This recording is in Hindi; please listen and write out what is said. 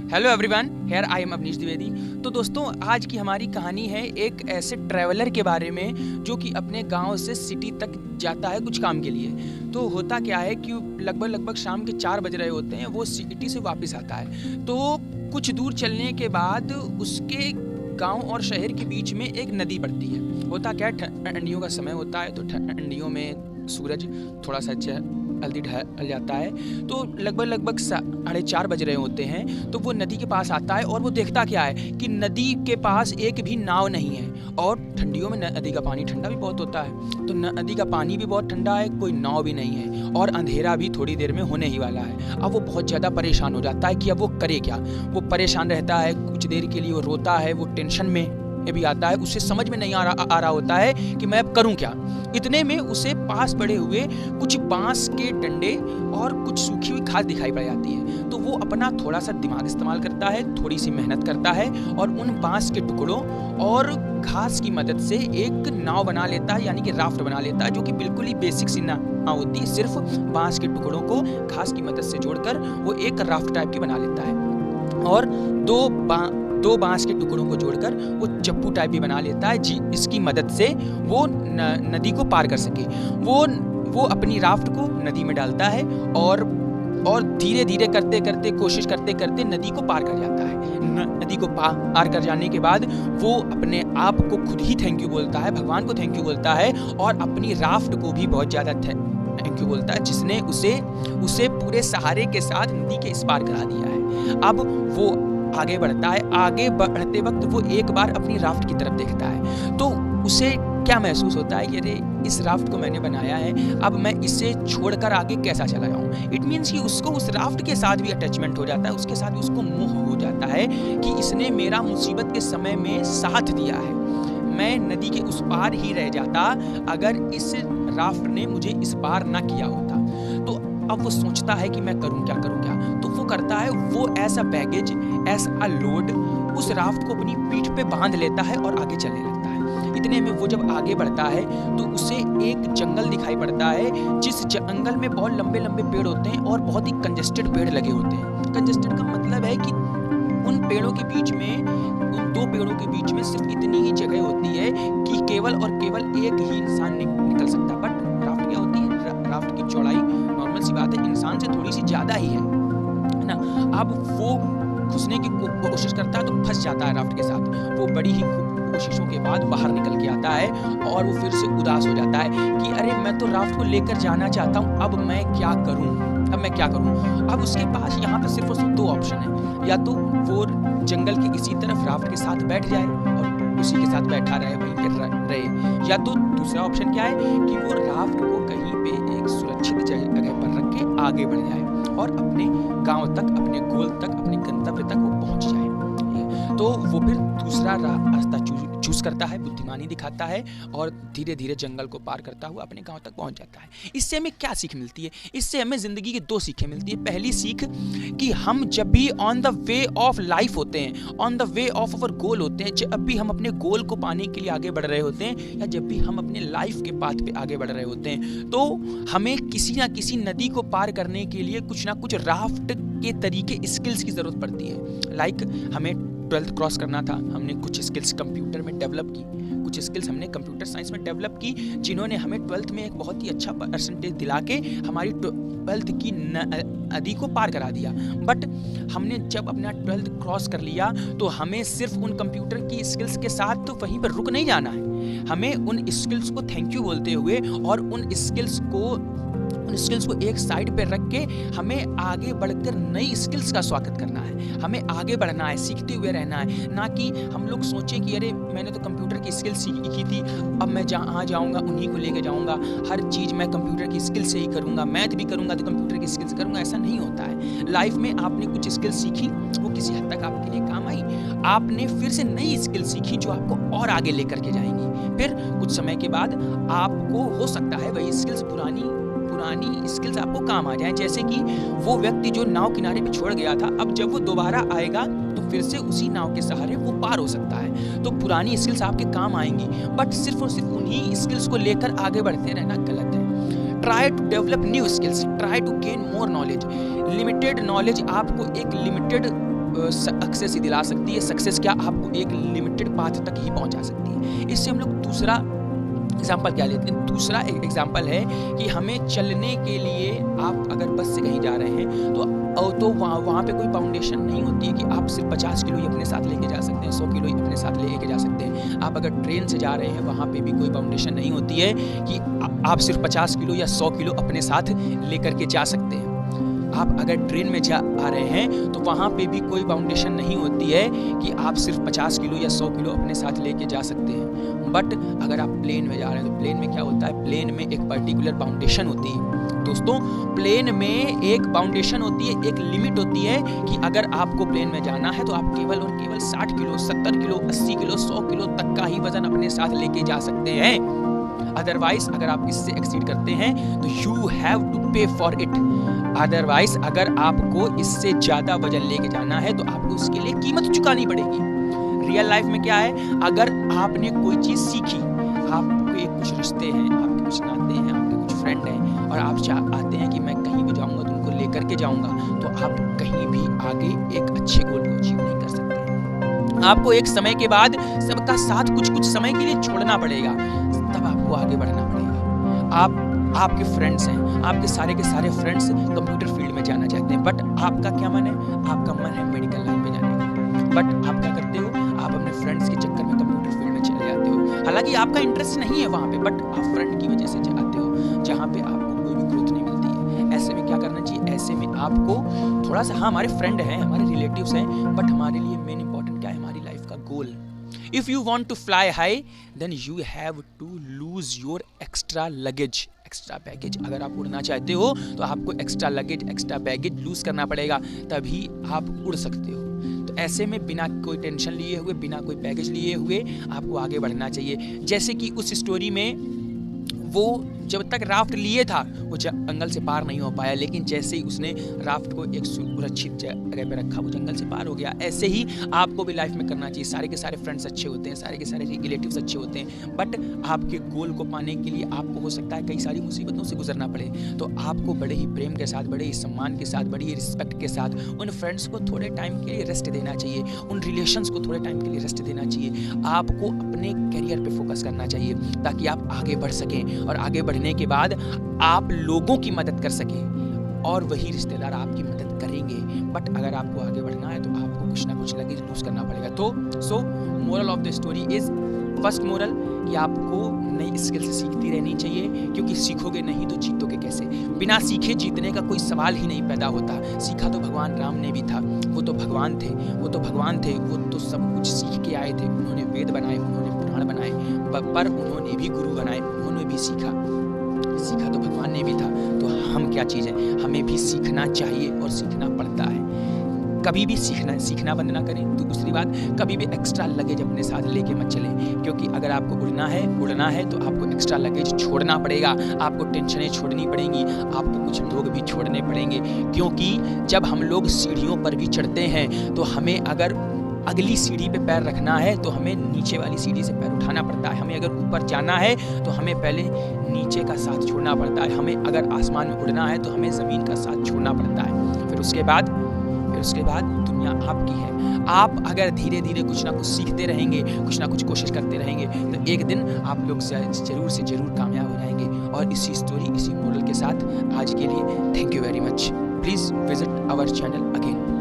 Hello everyone, here I am Avnish Dwivedi. तो दोस्तों, आज की हमारी कहानी है एक ऐसे ट्रैवलर के बारे में जो कि अपने गांव से सिटी तक जाता है कुछ काम के लिए। तो होता क्या है कि लगभग शाम के 4 बज रहे होते हैं, वो सिटी से वापस आता है। तो कुछ दूर चलने के बाद उसके गांव और शहर के बीच में एक नदी पड़ती है। होता क्या है, ठंडियों का समय होता है, तो ठंडियों में सूरज थोड़ा सा जल्दी ढल जाता है। तो लगभग 4:30 बज रहे होते हैं। तो वो नदी के पास आता है और वो देखता क्या है कि नदी के पास एक भी नाव नहीं है। और ठंडियों में नदी का पानी ठंडा भी बहुत होता है, तो नदी का पानी भी बहुत ठंडा है, कोई नाव भी नहीं है और अंधेरा भी थोड़ी देर में होने ही वाला है। अब वो बहुत ज़्यादा परेशान हो जाता है कि अब वो करे क्या। वो परेशान रहता है, कुछ देर के लिए वो रोता है, वो टेंशन में भी आता है। उसे समझ में नहीं आ रहा होता है कि मैं अब करूं क्या। इतने में उसे पास पड़े हुए कुछ बांस के डंडे और कुछ सूखी हुई घास दिखाई पड़ जाती है। तो वो अपना थोड़ा सा दिमाग इस्तेमाल करता है, थोड़ी सी मेहनत करता है और उन बांस के टुकड़ों और घास की मदद से एक नाव बना लेता है, यानी कि राफ्ट बना लेता है, जो कि बिल्कुल ही बेसिक सी नाव होती है। सिर्फ बांस के टुकड़ों को घास की मदद से जोड़कर वो एक राफ्ट टाइप की बना लेता है और दो बांस के टुकड़ों को जोड़कर वो चप्पू टाइप भी बना लेता है, इसकी मदद से वो नदी को पार कर सके। वो अपनी राफ्ट को नदी में डालता है और धीरे धीरे करते कोशिश करते नदी को पार कर जाता है। नदी को पार कर जाने के बाद वो अपने आप को खुद ही थैंक यू बोलता है, भगवान को थैंक यू बोलता है और अपनी राफ्ट को भी बहुत ज़्यादा थैंक यू बोलता है, जिसने उसे पूरे सहारे के साथ नदी के इस पार करा दिया है। अब वो आगे बढ़ता है। आगे बढ़ते वक्त वो एक बार अपनी राफ्ट की तरफ देखता है, तो उसे क्या महसूस होता है कि अरे इस राफ्ट को मैंने बनाया है, अब मैं इसे छोड़कर आगे कैसा चला जाऊं। इट मीन्स कि उसको उस राफ्ट के साथ भी अटैचमेंट हो जाता है, उसके साथ भी उसको मोह हो जाता है कि इसने मेरा मुसीबत के समय में साथ दिया है। मैं नदी के उस पार ही रह जाता अगर इस राफ्ट ने मुझे इस पार ना किया होता। तो अब वो सोचता है कि मैं करूं क्या। तो वो करता है, वो ऐसा बैगेज, ऐसा लोड उस राफ्ट को अपनी पीठ पे बांध लेता है और आगे चलने लगता है। इतने में वो जब आगे बढ़ता है तो उसे एक जंगल दिखाई पड़ता है, जिस जंगल में बहुत लंबे पेड़ होते हैं और बहुत ही कंजेस्टेड पेड़ लगे होते हैं। कंजेस्टेड का मतलब है कि उन पेड़ों के बीच में, उन दो पेड़ों के बीच में सिर्फ इतनी ही जगह होती है कि केवल एक ही इंसान निकल सकता है। बट राफ्ट क्या होती है, राफ्ट की चौड़ाई नॉर्मल सी बात है, इंसान से थोड़ी सी ज्यादा ही है ना। अब वो घुसने की कोशिश करता है तो फंस जाता है राफ्ट के साथ। वो बड़ी ही कोशिशों के बाद बाहर निकल के आता है और वो फिर से उदास हो जाता है कि अरे मैं तो राफ्ट को लेकर जाना चाहता हूँ, अब मैं क्या करूँ। अब उसके पास यहाँ पर सिर्फ और सिर्फ 2 ऑप्शन है। या तो वो जंगल के इसी तरफ राफ्ट के साथ बैठ जाए और उसी के साथ बैठा रहे, वहीं पर रहे। या तो दूसरा ऑप्शन क्या है कि वो राफ्ट को कहीं पे एक सुरक्षित जगह पर रख के आगे बढ़ जाए और अपने गांव तक, अपने गोल तक, अपने गंतव्य तक वो पहुंच जाए। तो वो फिर दूसरा रास्ता चूज करता है, बुद्धिमानी दिखाता है और धीरे धीरे जंगल को पार करता हुआ अपने गांव तक पहुंच जाता है। इससे हमें क्या सीख मिलती है? इससे हमें जिंदगी की 2 सीखें मिलती है। पहली सीख कि हम जब भी on the way of life होते हैं, on the way of our goal होते हैं, जब भी हम अपने गोल को पाने के लिए आगे बढ़ रहे होते हैं या जब भी हम अपने लाइफ के पाथ पे आगे बढ़ रहे होते हैं, तो हमें किसी ना किसी नदी को पार करने के लिए कुछ ना कुछ राफ्ट के तरीके, स्किल्स की जरूरत पड़ती है। लाइक हमें 12th क्रॉस करना था, हमने कुछ स्किल्स कंप्यूटर में डेवलप की, कुछ स्किल्स हमने कंप्यूटर साइंस में डेवलप की, जिन्होंने हमें 12th में एक बहुत ही अच्छा परसेंटेज दिला के हमारी 12th की नदी को पार करा दिया। बट हमने जब अपना 12th क्रॉस कर लिया तो हमें सिर्फ उन कंप्यूटर की स्किल्स के साथ तो वहीं पर रुक नहीं जाना है। हमें उन स्किल्स को थैंक यू बोलते हुए और उन स्किल्स को एक साइड पे रख के हमें आगे बढ़कर नई स्किल्स का स्वागत करना है। हमें आगे बढ़ना है, सीखते हुए रहना है, ना कि हम लोग सोचें कि अरे मैंने तो कंप्यूटर की स्किल सीखी थी, अब मैं जहाँ जाऊँगा उन्हीं को लेके जाऊँगा, हर चीज़ मैं कंप्यूटर की स्किल से ही करूँगा, मैथ भी करूँगा तो कंप्यूटर की स्किल से करूँगा। ऐसा नहीं होता है। लाइफ में आपने कुछ स्किल सीखी, वो किसी हद तक आपके लिए काम आई, आपने फिर से नई स्किल सीखी जो आपको और आगे लेकर के जाएंगी। फिर कुछ समय के बाद आपको हो सकता है वही स्किल्स, पुरानी स्किल्स आपको काम आ जाए। जैसे कि वो व्यक्ति जो नाव किनारे पे छोड़ गया था, अब जब वो दोबारा आएगा तो फिर से उसी नाव के सहारे वो पार हो सकता है। तो पुरानी स्किल्स आपके काम आएंगी, बट सिर्फ और सिर्फ उन्हीं स्किल्स को लेकर आगे बढ़ते रहना गलत है। Try to develop new skills, try to gain more knowledge. Limited knowledge आपको एक लिमिटेड सक्सेस ही दिला सकती है। सक्सेस क्या, आपको एक लिमिटेड पाथ तक ही पहुंचा सकती है। इससे हम लोग दूसरा एग्जाम्पल क्या लेते हैं, दूसरा एक एग्जाम्पल है कि हमें चलने के लिए, आप अगर बस से कहीं जा रहे हैं तो वहाँ पे कोई बाउंडेशन नहीं होती है कि आप सिर्फ 50 किलो ही अपने साथ लेके जा सकते हैं, 100 किलो ही अपने साथ लेके जा सकते हैं। आप अगर ट्रेन से जा रहे हैं वहाँ पे भी कोई बाउंडेशन नहीं होती है कि आप सिर्फ 50 किलो या 100 किलो अपने साथ लेकर के जा सकते हैं। आप अगर ट्रेन में जा आ रहे हैं तो वहाँ पे भी कोई बाउंडेशन नहीं होती है कि आप सिर्फ 50 किलो या 100 किलो अपने साथ लेके जा सकते हैं। बट अगर आप प्लेन में जा रहे हैं तो प्लेन में क्या होता है, प्लेन में एक पर्टिकुलर बाउंडेशन होती है। दोस्तों, प्लेन में एक बाउंडेशन होती है, एक लिमिट होती है कि अगर आपको प्लेन में जाना है तो आप केवल और केवल 60 किलो, 70 किलो, 80 किलो, 100 किलो तक का ही वजन अपने साथ लेके जा सकते हैं। अदरवाइज अगर आप इससे एक्सीड करते हैं तो यू हैव टू पे फॉर इट। अदरवाइज अगर आपको इससे ज्यादा वजन लेके जाना है तो आपको उसके लिए कीमत चुकानी पड़ेगी। रियल लाइफ में क्या है, अगर आपने कोई चीज सीखी, आपके कुछ रिश्ते हैं, आपके कुछ नाते हैं, आपके कुछ फ्रेंड हैं और आप चाहते हैं कि मैं कहीं भी जाऊंगा तो उनको लेकर के जाऊंगा, तो आप कहीं भी आगे एक अच्छे गोल को अचीव नहीं कर सकते। आपको एक समय के बाद सबका साथ कुछ कुछ समय के लिए छोड़ना पड़ेगा, तब आपको आगे बढ़ना पड़ेगा। आपके फ्रेंड्स हैं, आपके सारे के सारे फ्रेंड्स कंप्यूटर फील्ड में जाना चाहते हैं, बट आपका क्या मन है, आपका मन है मेडिकल लाइन में जाने का। बट आप क्या करते हो, आप अपने फ्रेंड्स के चक्कर में कंप्यूटर फील्ड में चले जाते हो। हालांकि आपका इंटरेस्ट नहीं है वहाँ पे, बट आप फ्रेंड की वजह से जाते हो जहाँ पे आपको कोई भी ग्रोथ नहीं मिलती है। ऐसे में क्या करना चाहिए, ऐसे में आपको थोड़ा सा, हाँ हमारे फ्रेंड हैं, हमारे रिलेटिव्स हैं, बट हमारे लिए मेन इंपॉर्टेंट क्या है, हमारी लाइफ का गोल। If you want to fly high, then you have to lose your extra luggage, extra baggage। अगर आप उड़ना चाहते हो तो आपको extra luggage, extra baggage lose करना पड़ेगा, तभी आप उड़ सकते हो। तो ऐसे में बिना कोई टेंशन लिए हुए, बिना कोई बैगेज लिए हुए आपको आगे बढ़ना चाहिए। जैसे कि उस स्टोरी में वो जब तक राफ्ट लिए था वो जंगल से पार नहीं हो पाया, लेकिन जैसे ही उसने राफ्ट को एक सुरक्षित जगह पे रखा वो जंगल से पार हो गया। ऐसे ही आपको भी लाइफ में करना चाहिए। सारे के सारे फ्रेंड्स अच्छे होते हैं, सारे के सारे रिलेटिव्स अच्छे होते हैं, बट आपके गोल को पाने के लिए आपको हो सकता है कई सारी मुसीबतों से गुजरना पड़े। तो आपको बड़े ही प्रेम के साथ, बड़े ही सम्मान के साथ, बड़ी ही रिस्पेक्ट के साथ उन फ्रेंड्स को थोड़े टाइम के लिए रेस्ट देना चाहिए, उन रिलेशंस को थोड़े टाइम के लिए रेस्ट देना चाहिए। आपको अपने करियर पे फोकस करना चाहिए ताकि आप आगे बढ़ सकें, और आगे बढ़ने के बाद आप लोगों की मदद कर सकें और वही रिश्तेदार आपकी मदद करेंगे। बट अगर आपको आगे बढ़ना है तो आपको कुछ ना कुछ लगेज लूज करना पड़ेगा। तो सो moral of the story is, first moral कि आपको नई स्किल्स सीखती रहनी चाहिए, क्योंकि सीखोगे नहीं तो जीतोगे कैसे। बिना सीखे जीतने का कोई सवाल ही नहीं पैदा होता। सीखा तो भगवान राम ने भी था, वो तो भगवान थे, वो तो सब कुछ सीख के आए थे। उन्होंने वेद बनाए, उन्होंने पुराण बनाए, पर उन्होंने भी गुरु बनाए, उन्होंने भी सीखा तो भगवान ने भी था। तो हम क्या चीज़ है, हमें भी सीखना चाहिए और सीखना पड़ता है। कभी भी सीखना बंद ना करें। तो दूसरी बात, कभी भी एक्स्ट्रा लगेज अपने साथ लेके मत चलें, क्योंकि अगर आपको उड़ना है तो आपको एक्स्ट्रा लगेज छोड़ना पड़ेगा, आपको टेंशनें छोड़नी पड़ेंगी, आपको कुछ लोग भी छोड़ने पड़ेंगे। क्योंकि जब हम लोग सीढ़ियों पर भी चढ़ते हैं तो हमें अगर अगली सीढ़ी पे पैर रखना है तो हमें नीचे वाली सीढ़ी से पैर उठाना पड़ता है। हमें अगर ऊपर जाना है तो हमें पहले नीचे का साथ छोड़ना पड़ता है। हमें अगर आसमान में उड़ना है तो हमें ज़मीन का साथ छोड़ना पड़ता है। फिर उसके बाद दुनिया आपकी है। आप अगर धीरे धीरे कुछ ना कुछ सीखते रहेंगे, कुछ ना कुछ कोशिश करते रहेंगे, तो एक दिन आप लोग जरूर से जरूर कामयाब हो जाएंगे। और इसी स्टोरी, इसी मोरल के साथ आज के लिए thank you very much. Please visit our channel again.